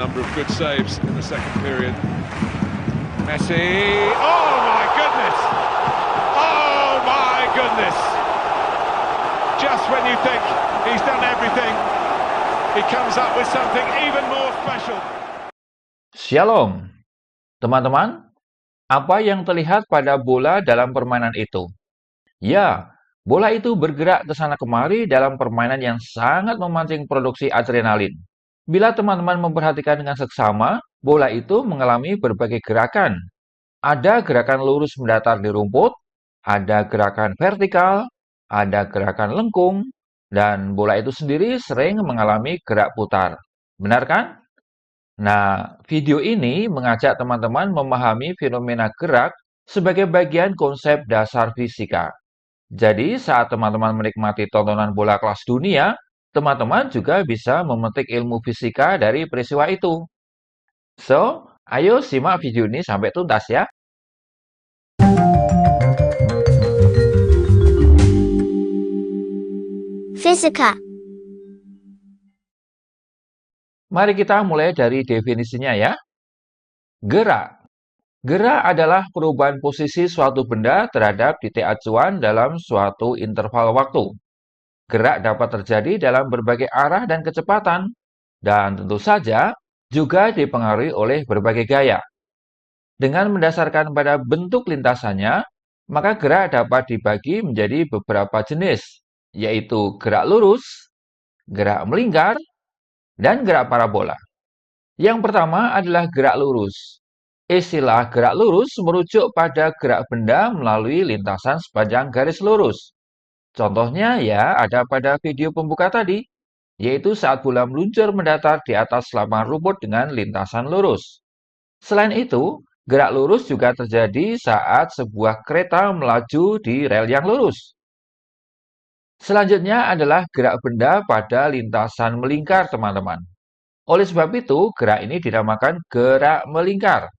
number of good saves in the second period. Messi, oh my goodness! Oh my goodness! Just when you think he's done everything, he comes up with something even more special. Shalom, teman-teman. Apa yang terlihat pada bola dalam permainan itu? Ya, bola itu bergerak ke sana kemari dalam permainan yang sangat memancing produksi adrenalin. Bila teman-teman memperhatikan dengan seksama, bola itu mengalami berbagai gerakan. Ada gerakan lurus mendatar di rumput, ada gerakan vertikal, ada gerakan lengkung, dan bola itu sendiri sering mengalami gerak putar. Benar kan? Nah, video ini mengajak teman-teman memahami fenomena gerak sebagai bagian konsep dasar fisika. Jadi, saat teman-teman menikmati tontonan bola kelas dunia, teman-teman juga bisa memetik ilmu fisika dari peristiwa itu. So, ayo simak video ini sampai tuntas ya. Fisika. Mari kita mulai dari definisinya ya. Gerak. Gerak adalah perubahan posisi suatu benda terhadap titik acuan dalam suatu interval waktu. Gerak dapat terjadi dalam berbagai arah dan kecepatan, dan tentu saja juga dipengaruhi oleh berbagai gaya. Dengan mendasarkan pada bentuk lintasannya, maka gerak dapat dibagi menjadi beberapa jenis, yaitu gerak lurus, gerak melingkar, dan gerak parabola. Yang pertama adalah gerak lurus. Istilah gerak lurus merujuk pada gerak benda melalui lintasan sepanjang garis lurus. Contohnya ya ada pada video pembuka tadi, yaitu saat bola meluncur mendatar di atas lapangan rumput dengan lintasan lurus. Selain itu, gerak lurus juga terjadi saat sebuah kereta melaju di rel yang lurus. Selanjutnya adalah gerak benda pada lintasan melingkar, teman-teman. Oleh sebab itu, gerak ini dinamakan gerak melingkar.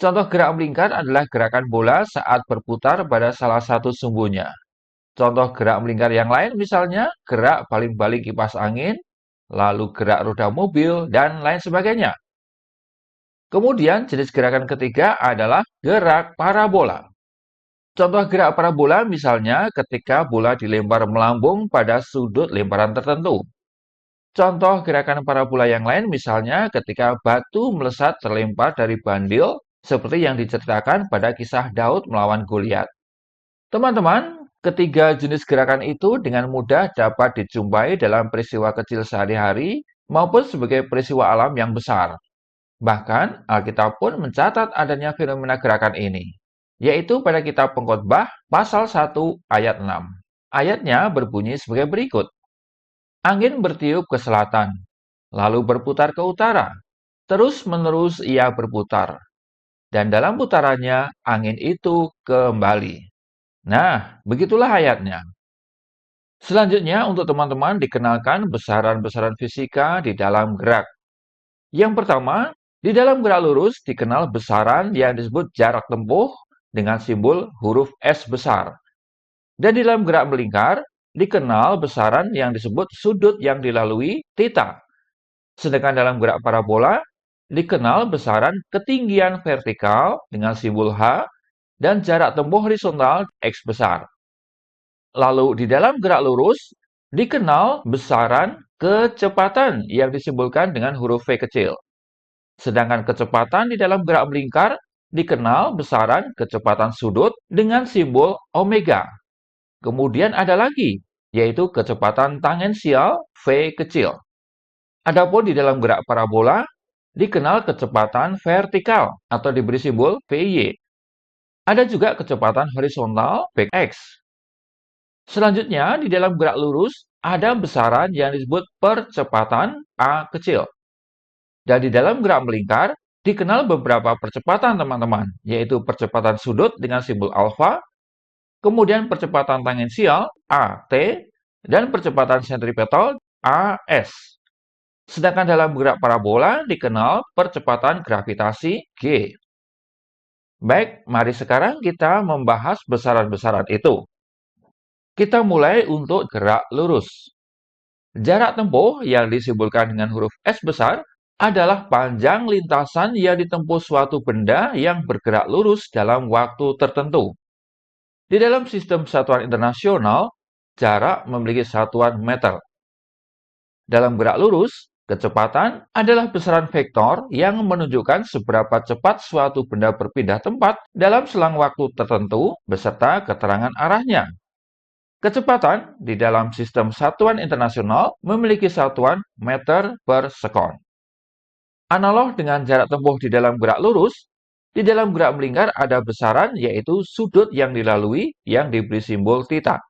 Contoh gerak melingkar adalah gerakan bola saat berputar pada salah satu sumbunya. Contoh gerak melingkar yang lain misalnya gerak baling-baling kipas angin, lalu gerak roda mobil, dan lain sebagainya. Kemudian jenis gerakan ketiga adalah gerak parabola. Contoh gerak parabola misalnya ketika bola dilempar melambung pada sudut lemparan tertentu. Contoh gerakan parabola yang lain misalnya ketika batu melesat terlempar dari bandil seperti yang diceritakan pada kisah Daud melawan Goliat. Teman-teman, ketiga jenis gerakan itu dengan mudah dapat dijumpai dalam peristiwa kecil sehari-hari maupun sebagai peristiwa alam yang besar. Bahkan, Alkitab pun mencatat adanya fenomena gerakan ini, yaitu pada kitab Pengkhotbah pasal 1 ayat 6. Ayatnya berbunyi sebagai berikut. Angin bertiup ke selatan, lalu berputar ke utara. Terus-menerus ia berputar. Dan dalam putarannya, angin itu kembali. Nah, begitulah ayatnya. Selanjutnya, untuk teman-teman dikenalkan besaran-besaran fisika di dalam gerak. Yang pertama, di dalam gerak lurus dikenal besaran yang disebut jarak tempuh dengan simbol huruf S besar. Dan di dalam gerak melingkar, dikenal besaran yang disebut sudut yang dilalui theta. Sedangkan dalam gerak parabola, dikenal besaran ketinggian vertikal dengan simbol H dan jarak tempuh horizontal X besar. Lalu di dalam gerak lurus, dikenal besaran kecepatan yang disimbolkan dengan huruf V kecil. Sedangkan kecepatan di dalam gerak melingkar dikenal besaran kecepatan sudut dengan simbol omega. Kemudian ada lagi, yaitu kecepatan tangensial V kecil. Adapun di dalam gerak parabola, dikenal kecepatan vertikal atau diberi simbol VY. Ada juga kecepatan horizontal Vx. Selanjutnya, di dalam gerak lurus, ada besaran yang disebut percepatan A kecil. Dan di dalam gerak melingkar, dikenal beberapa percepatan teman-teman, yaitu percepatan sudut dengan simbol alfa, kemudian percepatan tangensial AT, dan percepatan sentripetal AS. Sedangkan dalam gerak parabola dikenal percepatan gravitasi G. Baik, mari sekarang kita membahas besaran-besaran itu. Kita mulai untuk gerak lurus. Jarak tempuh yang disimbolkan dengan huruf S besar adalah panjang lintasan yang ditempuh suatu benda yang bergerak lurus dalam waktu tertentu. Di dalam sistem satuan internasional, jarak memiliki satuan meter. Dalam gerak lurus, kecepatan adalah besaran vektor yang menunjukkan seberapa cepat suatu benda berpindah tempat dalam selang waktu tertentu beserta keterangan arahnya. Kecepatan di dalam sistem satuan internasional memiliki satuan meter per sekon. Analog dengan jarak tempuh di dalam gerak lurus, di dalam gerak melingkar ada besaran yaitu sudut yang dilalui yang diberi simbol theta.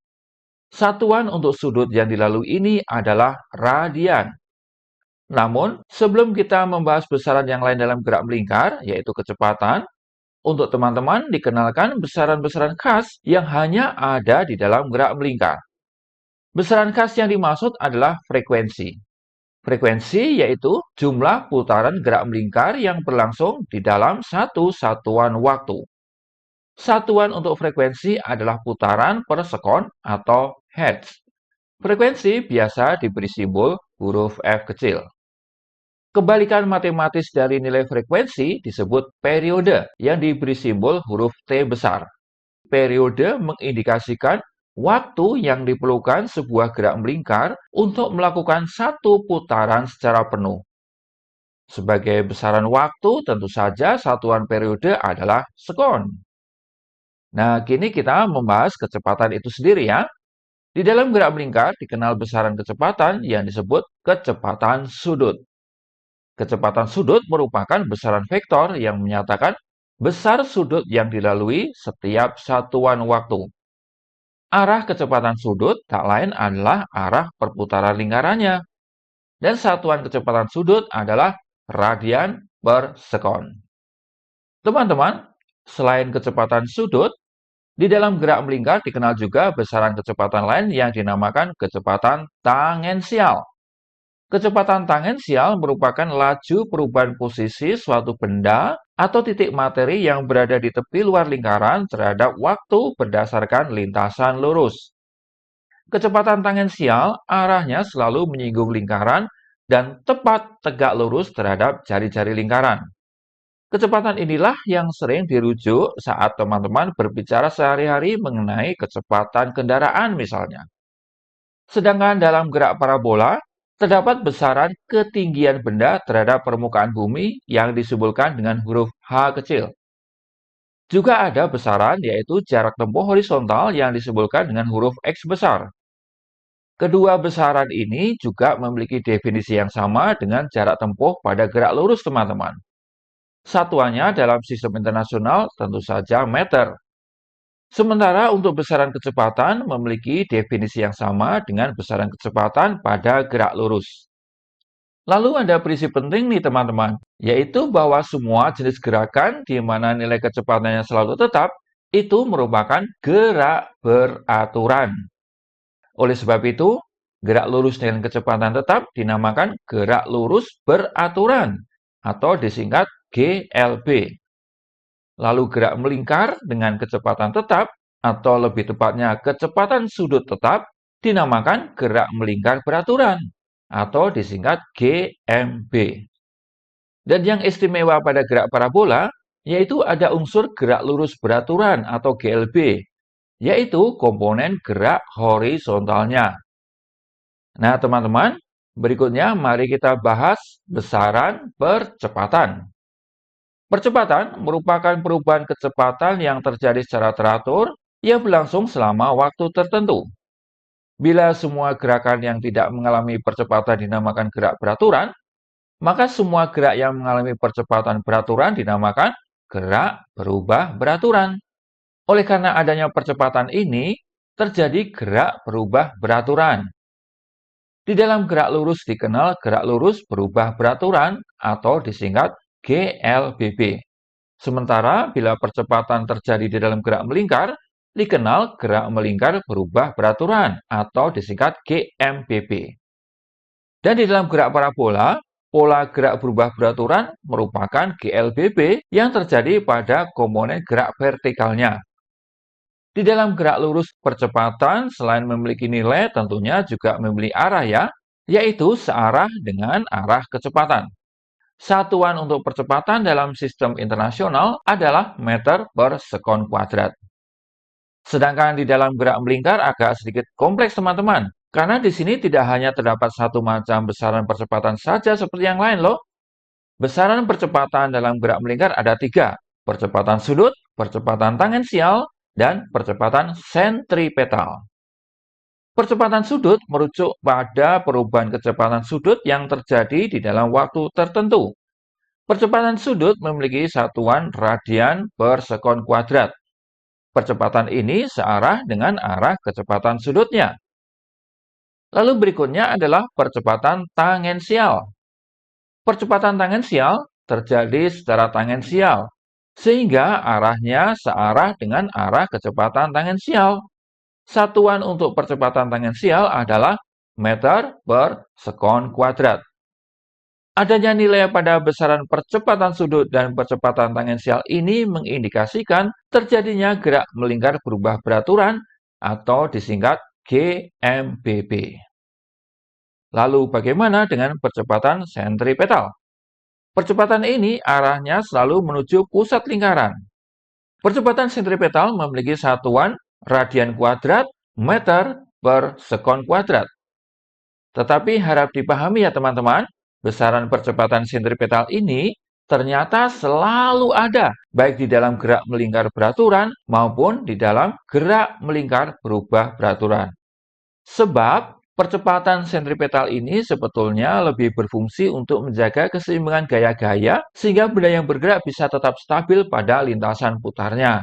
Satuan untuk sudut yang dilalui ini adalah radian. Namun, sebelum kita membahas besaran yang lain dalam gerak melingkar, yaitu kecepatan, untuk teman-teman dikenalkan besaran-besaran khas yang hanya ada di dalam gerak melingkar. Besaran khas yang dimaksud adalah frekuensi. Frekuensi yaitu jumlah putaran gerak melingkar yang berlangsung di dalam satu satuan waktu. Satuan untuk frekuensi adalah putaran per sekon atau hertz. Frekuensi biasa diberi simbol huruf F kecil. Kebalikan matematis dari nilai frekuensi disebut periode yang diberi simbol huruf T besar. Periode mengindikasikan waktu yang diperlukan sebuah gerak melingkar untuk melakukan satu putaran secara penuh. Sebagai besaran waktu, tentu saja satuan periode adalah sekon. Nah, kini kita membahas kecepatan itu sendiri ya. Di dalam gerak melingkar dikenal besaran kecepatan yang disebut kecepatan sudut. Kecepatan sudut merupakan besaran vektor yang menyatakan besar sudut yang dilalui setiap satuan waktu. Arah kecepatan sudut tak lain adalah arah perputaran lingkarannya. Dan satuan kecepatan sudut adalah radian per sekon. Teman-teman, selain kecepatan sudut, di dalam gerak melingkar dikenal juga besaran kecepatan lain yang dinamakan kecepatan tangensial. Kecepatan tangensial merupakan laju perubahan posisi suatu benda atau titik materi yang berada di tepi luar lingkaran terhadap waktu berdasarkan lintasan lurus. Kecepatan tangensial arahnya selalu menyinggung lingkaran dan tepat tegak lurus terhadap jari-jari lingkaran. Kecepatan inilah yang sering dirujuk saat teman-teman berbicara sehari-hari mengenai kecepatan kendaraan misalnya. Sedangkan dalam gerak parabola, terdapat besaran ketinggian benda terhadap permukaan bumi yang disimbolkan dengan huruf H kecil. Juga ada besaran yaitu jarak tempuh horizontal yang disimbolkan dengan huruf X besar. Kedua besaran ini juga memiliki definisi yang sama dengan jarak tempuh pada gerak lurus teman-teman. Satuannya dalam sistem internasional tentu saja meter. Sementara untuk besaran kecepatan memiliki definisi yang sama dengan besaran kecepatan pada gerak lurus. Lalu ada prinsip penting nih teman-teman, yaitu bahwa semua jenis gerakan di mana nilai kecepatannya selalu tetap, itu merupakan gerak beraturan. Oleh sebab itu, gerak lurus dengan kecepatan tetap dinamakan gerak lurus beraturan atau disingkat GLB. Lalu gerak melingkar dengan kecepatan tetap atau lebih tepatnya kecepatan sudut tetap dinamakan gerak melingkar beraturan atau disingkat GMB. Dan yang istimewa pada gerak parabola yaitu ada unsur gerak lurus beraturan atau GLB, yaitu komponen gerak horizontalnya. Nah, teman-teman, berikutnya mari kita bahas besaran percepatan. Percepatan merupakan perubahan kecepatan yang terjadi secara teratur yang berlangsung selama waktu tertentu. Bila semua gerakan yang tidak mengalami percepatan dinamakan gerak beraturan, maka semua gerak yang mengalami percepatan beraturan dinamakan gerak berubah beraturan. Oleh karena adanya percepatan ini, terjadi gerak berubah beraturan. Di dalam gerak lurus dikenal gerak lurus berubah beraturan atau disingkat GLBB. Sementara bila percepatan terjadi di dalam gerak melingkar, dikenal gerak melingkar berubah beraturan atau disingkat GMBB. Dan di dalam gerak parabola, pola gerak berubah beraturan merupakan GLBB yang terjadi pada komponen gerak vertikalnya. Di dalam gerak lurus percepatan, selain memiliki nilai, tentunya juga memiliki arah ya, yaitu searah dengan arah kecepatan. Satuan untuk percepatan dalam sistem internasional adalah meter per sekon kuadrat. Sedangkan di dalam gerak melingkar agak sedikit kompleks teman-teman. Karena di sini tidak hanya terdapat satu macam besaran percepatan saja seperti yang lain loh. Besaran percepatan dalam gerak melingkar ada tiga. Percepatan sudut, percepatan tangensial, dan percepatan sentripetal. Percepatan sudut merujuk pada perubahan kecepatan sudut yang terjadi di dalam waktu tertentu. Percepatan sudut memiliki satuan radian per sekon kuadrat. Percepatan ini searah dengan arah kecepatan sudutnya. Lalu berikutnya adalah percepatan tangensial. Percepatan tangensial terjadi secara tangensial, sehingga arahnya searah dengan arah kecepatan tangensial. Satuan untuk percepatan tangensial adalah meter per sekon kuadrat. Adanya nilai pada besaran percepatan sudut dan percepatan tangensial ini mengindikasikan terjadinya gerak melingkar berubah beraturan atau disingkat GMBB. Lalu bagaimana dengan percepatan sentripetal? Percepatan ini arahnya selalu menuju pusat lingkaran. Percepatan sentripetal memiliki satuan radian kuadrat meter per sekon kuadrat. Tetapi harap dipahami ya teman-teman, besaran percepatan sentripetal ini ternyata selalu ada, baik di dalam gerak melingkar beraturan maupun di dalam gerak melingkar berubah beraturan. Sebab percepatan sentripetal ini sebetulnya lebih berfungsi untuk menjaga keseimbangan gaya-gaya sehingga benda yang bergerak bisa tetap stabil pada lintasan putarnya.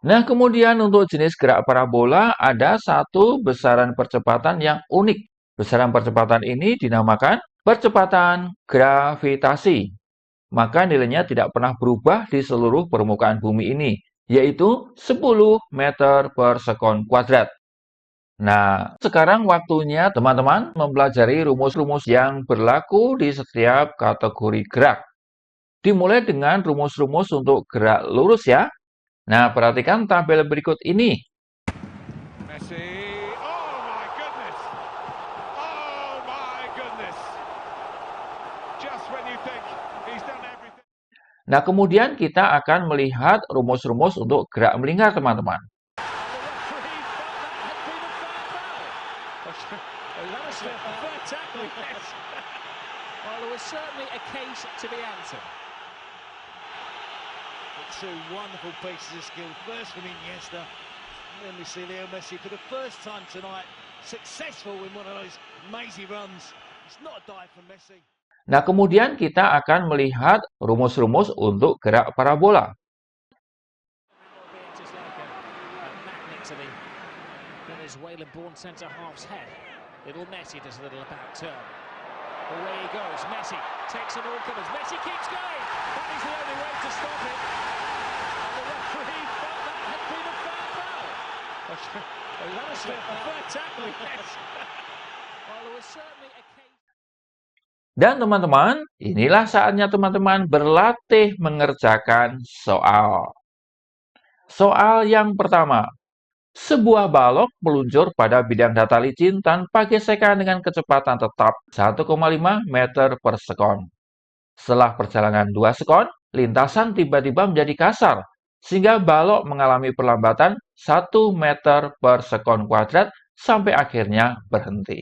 Nah, kemudian untuk jenis gerak parabola ada satu besaran percepatan yang unik. Besaran percepatan ini dinamakan percepatan gravitasi. Maka nilainya tidak pernah berubah di seluruh permukaan bumi ini, yaitu 10 meter per sekon kuadrat. Nah, sekarang waktunya teman-teman mempelajari rumus-rumus yang berlaku di setiap kategori gerak. Dimulai dengan rumus-rumus untuk gerak lurus ya. Nah, perhatikan tabel berikut ini. Messi. Oh my goodness. Oh my goodness. Just when you think he's done everything. Nah, kemudian kita akan melihat rumus-rumus untuk gerak melingkar, teman-teman. Two wonderful pieces of skill. First from Iniesta, and then we see Leo Messi for the first time tonight, successful in one of those mazy runs. It's not a dive from Messi. Nah, kemudian kita akan melihat rumus-rumus untuk gerak parabola. Venezuelan-born centre-half's head. Little Messi does a little about turn. Away he goes. Messi takes an all-comers. Messi keeps going. That is the only way to stop it. And the referee felt that had been a fair foul. That was a fair tackle, yes. Well, there was certainly a case. Dan teman-teman, inilah saatnya teman-teman berlatih mengerjakan soal. Soal yang pertama. Sebuah balok meluncur pada bidang data licin tanpa gesekan dengan kecepatan tetap 1,5 meter per sekon. Setelah perjalanan 2 sekon, lintasan tiba-tiba menjadi kasar, sehingga balok mengalami perlambatan 1 meter per sekon kuadrat sampai akhirnya berhenti.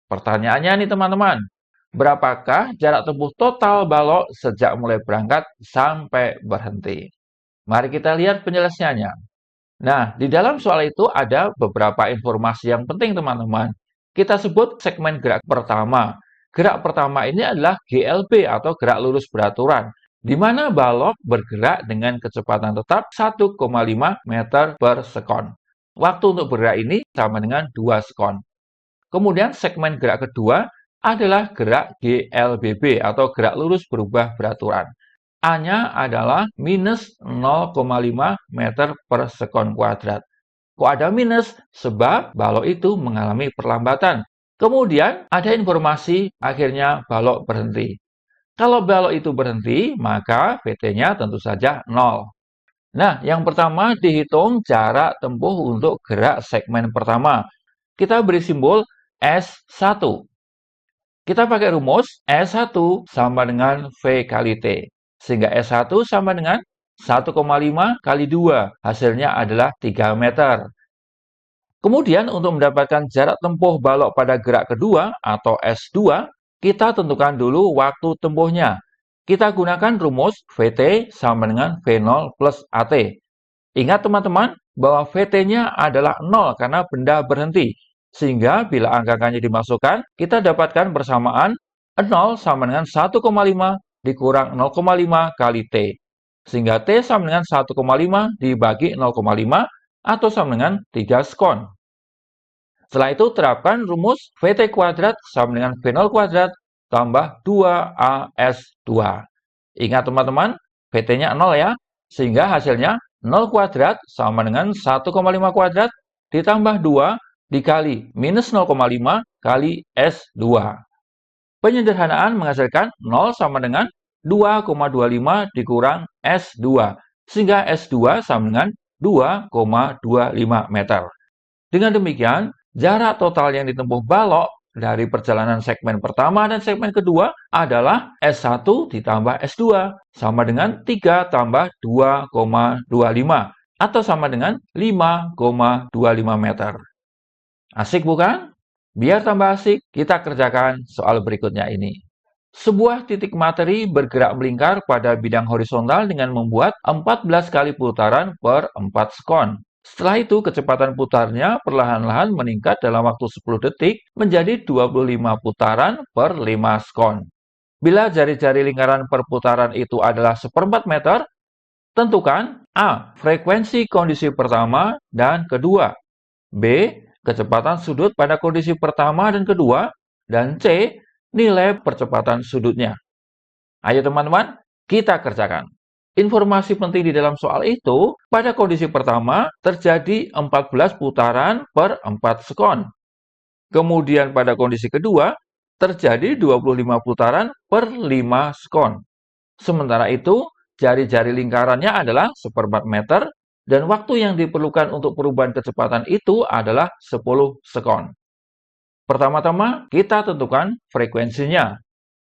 Pertanyaannya nih teman-teman, berapakah jarak tempuh total balok sejak mulai berangkat sampai berhenti? Mari kita lihat penjelasannya. Nah, di dalam soal itu ada beberapa informasi yang penting, teman-teman. Kita sebut segmen gerak pertama. Gerak pertama ini adalah GLB atau gerak lurus beraturan, di mana balok bergerak dengan kecepatan tetap 1,5 meter per sekon. Waktu untuk bergerak ini sama dengan 2 sekon. Kemudian segmen gerak kedua adalah gerak GLBB atau gerak lurus berubah beraturan. A-nya adalah minus 0,5 meter per sekon kuadrat. Kok ada minus? Sebab balok itu mengalami perlambatan. Kemudian ada informasi akhirnya balok berhenti. Kalau balok itu berhenti, maka VT-nya tentu saja 0. Nah, yang pertama dihitung jarak tempuh untuk gerak segmen pertama. Kita beri simbol S1. Kita pakai rumus S1 sama dengan V kali T. Sehingga S1 sama dengan 1,5 kali 2. Hasilnya adalah 3 meter. Kemudian untuk mendapatkan jarak tempuh balok pada gerak kedua atau S2, kita tentukan dulu waktu tempuhnya. Kita gunakan rumus VT sama dengan V0 plus AT. Ingat teman-teman bahwa VT-nya adalah 0 karena benda berhenti. Sehingga bila angka-angkanya dimasukkan, kita dapatkan bersamaan 0 sama dengan 1,5 dikurang 0,5 kali T. Sehingga T sama dengan 1,5 dibagi 0,5 atau sama dengan 3 sekon. Setelah itu terapkan rumus VT kuadrat sama dengan V0 kuadrat tambah 2AS2. Ingat teman-teman, VT-nya 0 ya, sehingga hasilnya 0 kuadrat sama dengan 1,5 kuadrat ditambah 2 dikali minus 0,5 kali S2. Penyederhanaan menghasilkan 0 sama dengan 2,25 dikurang S2, sehingga S2 sama dengan 2,25 meter. Dengan demikian, jarak total yang ditempuh balok dari perjalanan segmen pertama dan segmen kedua adalah S1 ditambah S2, sama dengan 3 tambah 2,25, atau sama dengan 5,25 meter. Asik bukan? Biar tambah asik, kita kerjakan soal berikutnya ini. Sebuah titik materi bergerak melingkar pada bidang horizontal dengan membuat 14 kali putaran per 4 sekon. Setelah itu, kecepatan putarnya perlahan-lahan meningkat dalam waktu 10 detik menjadi 25 putaran per 5 sekon. Bila jari-jari lingkaran per putaran itu adalah 1/4 meter, tentukan A. Frekuensi kondisi pertama dan kedua, B. Kecepatan sudut pada kondisi pertama dan kedua, dan C. Nilai percepatan sudutnya. Ayo teman-teman, kita kerjakan. Informasi penting di dalam soal itu, pada kondisi pertama terjadi 14 putaran per 4 sekon. Kemudian pada kondisi kedua, terjadi 25 putaran per 5 sekon. Sementara itu, jari-jari lingkarannya adalah 1/4 meter, dan waktu yang diperlukan untuk perubahan kecepatan itu adalah 10 sekon. Pertama-tama, kita tentukan frekuensinya.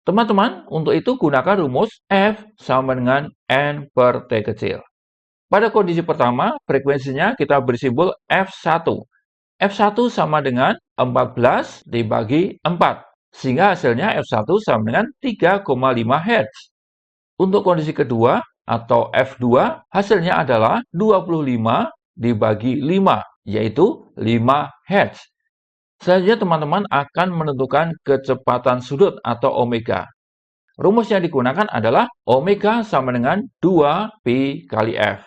Teman-teman, untuk itu gunakan rumus F sama dengan N per T kecil. Pada kondisi pertama, frekuensinya kita beri simbol F1. F1 sama dengan 14 dibagi 4, sehingga hasilnya F1 sama dengan 3,5 Hz. Untuk kondisi kedua, atau F2, hasilnya adalah 25 dibagi 5, yaitu 5 Hz. Selanjutnya teman-teman akan menentukan kecepatan sudut atau omega. Rumus yang digunakan adalah omega sama dengan 2pi kali F.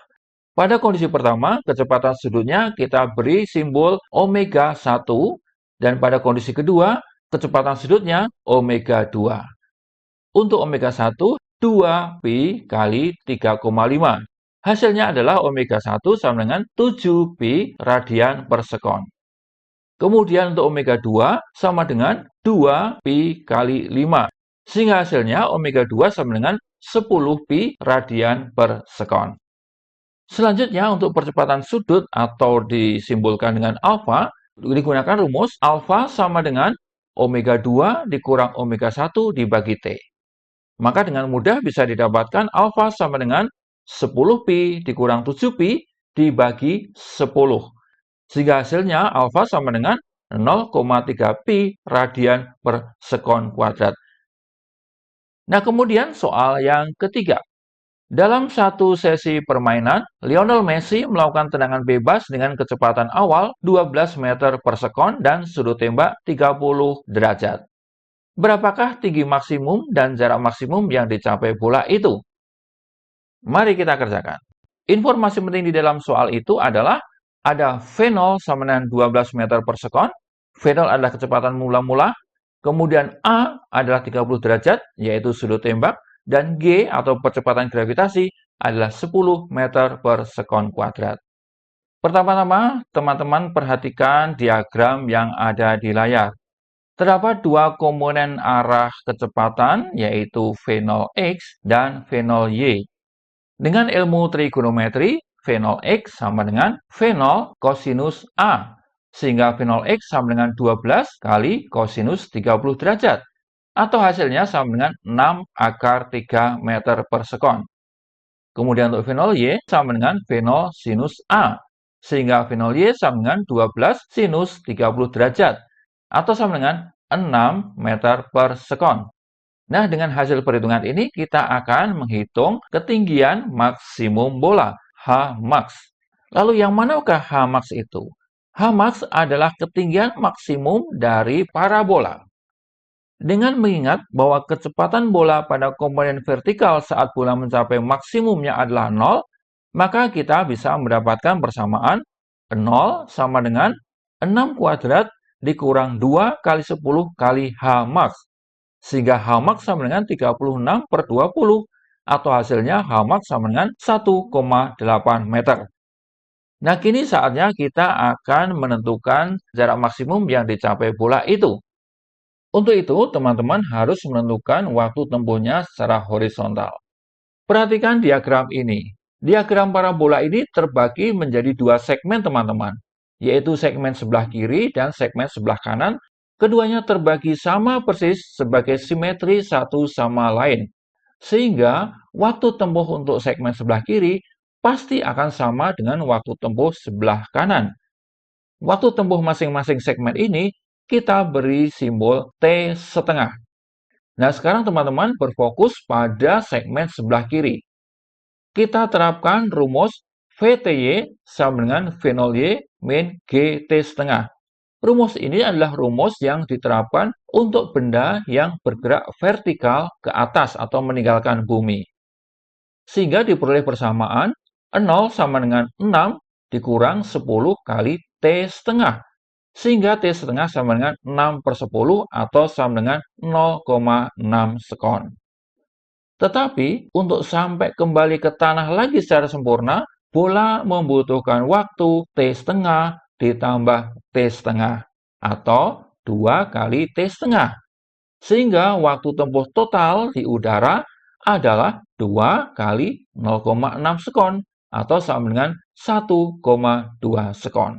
Pada kondisi pertama, kecepatan sudutnya kita beri simbol omega 1, dan pada kondisi kedua, kecepatan sudutnya omega 2. Untuk omega 1, 2pi kali 3,5. Hasilnya adalah omega 1 sama dengan 7pi radian per sekon. Kemudian untuk omega 2 sama dengan 2pi kali 5. Sehingga hasilnya omega 2 sama dengan 10pi radian per sekon. Selanjutnya untuk percepatan sudut atau disimbolkan dengan alfa, digunakan rumus alfa sama dengan omega 2 dikurang omega 1 dibagi T. Maka dengan mudah bisa didapatkan alfa sama dengan 10pi dikurang 7pi dibagi 10. Sehingga hasilnya alfa sama dengan 0,3 pi radian per sekon kuadrat. Nah, kemudian soal yang ketiga. Dalam satu sesi permainan, Lionel Messi melakukan tendangan bebas dengan kecepatan awal 12 meter per sekon dan sudut tembak 30 derajat. Berapakah tinggi maksimum dan jarak maksimum yang dicapai bola itu? Mari kita kerjakan. Informasi penting di dalam soal itu adalah ada V0 sama dengan 12 meter per sekon, V0 adalah kecepatan mula-mula, kemudian A adalah 30 derajat, yaitu sudut tembak, dan G atau percepatan gravitasi adalah 10 meter per sekon kuadrat. Pertama-tama, teman-teman perhatikan diagram yang ada di layar. Terdapat dua komponen arah kecepatan, yaitu V0x dan V0y. Dengan ilmu trigonometri, V0x sama dengan V0 kosinus A, sehingga V0x sama dengan 12 kali kosinus 30 derajat. atau hasilnya sama dengan 6 akar 3 meter per sekon. Kemudian untuk V0 Y sama dengan V0 sinus A, sehingga V0 Y sama dengan 12 sinus 30 derajat, atau sama dengan 6 meter per sekon. Nah, dengan hasil perhitungan ini, kita akan menghitung ketinggian maksimum bola, Hmax. Lalu yang manakah Hmax itu? Hmax adalah ketinggian maksimum dari parabola. Dengan mengingat bahwa kecepatan bola pada komponen vertikal saat bola mencapai maksimumnya adalah 0, maka kita bisa mendapatkan persamaan 0 sama dengan 6 kuadrat dikurang 2 kali 10 kali Hmax. Sehingga Hmax sama dengan 36 per 20, atau hasilnya Hmax sama dengan 1,8 meter. Nah, kini saatnya kita akan menentukan jarak maksimum yang dicapai bola itu. Untuk itu, teman-teman harus menentukan waktu tempuhnya secara horizontal. Perhatikan diagram ini. Diagram parabola ini terbagi menjadi dua segmen, teman-teman, yaitu segmen sebelah kiri dan segmen sebelah kanan. Keduanya terbagi sama persis sebagai simetri satu sama lain, sehingga waktu tempuh untuk segmen sebelah kiri pasti akan sama dengan waktu tempuh sebelah kanan. Waktu tempuh masing-masing segmen ini kita beri simbol T setengah. Nah, sekarang teman-teman berfokus pada segmen sebelah kiri. Kita terapkan rumus VTY sama dengan V0Y min GT setengah. Rumus ini adalah rumus yang diterapkan untuk benda yang bergerak vertikal ke atas atau meninggalkan bumi. Sehingga diperoleh persamaan 0 sama dengan 6 dikurang 10 kali T setengah. Sehingga T setengah sama dengan 6 per 10 atau sama dengan 0,6 sekon. Tetapi untuk sampai kembali ke tanah lagi secara sempurna, bola membutuhkan waktu T setengah ditambah T setengah, atau 2 kali T setengah. Sehingga waktu tempuh total di udara adalah 2 kali 0,6 sekon, atau sama dengan 1,2 sekon.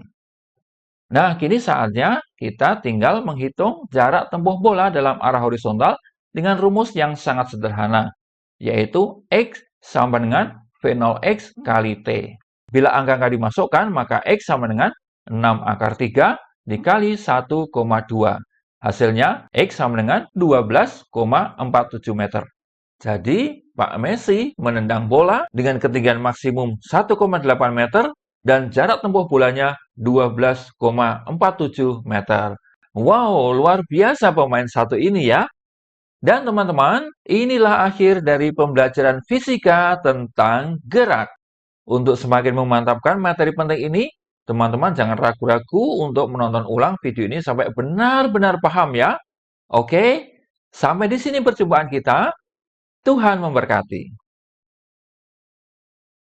Nah, kini saatnya kita tinggal menghitung jarak tempuh bola dalam arah horizontal dengan rumus yang sangat sederhana, yaitu X sama dengan V0X kali T. Bila angka dimasukkan, maka X sama dengan 6 akar 3 dikali 1,2. Hasilnya, X sama dengan 12,47 meter. Jadi, Pak Messi menendang bola dengan ketinggian maksimum 1,8 meter dan jarak tempuh bolanya 12,47 meter. Wow, luar biasa pemain satu ini ya. Dan teman-teman, inilah akhir dari pembelajaran fisika tentang gerak. Untuk semakin memantapkan materi penting ini, teman-teman jangan ragu-ragu untuk menonton ulang video ini sampai benar-benar paham ya. Oke, sampai di sini perjumpaan kita. Tuhan memberkati.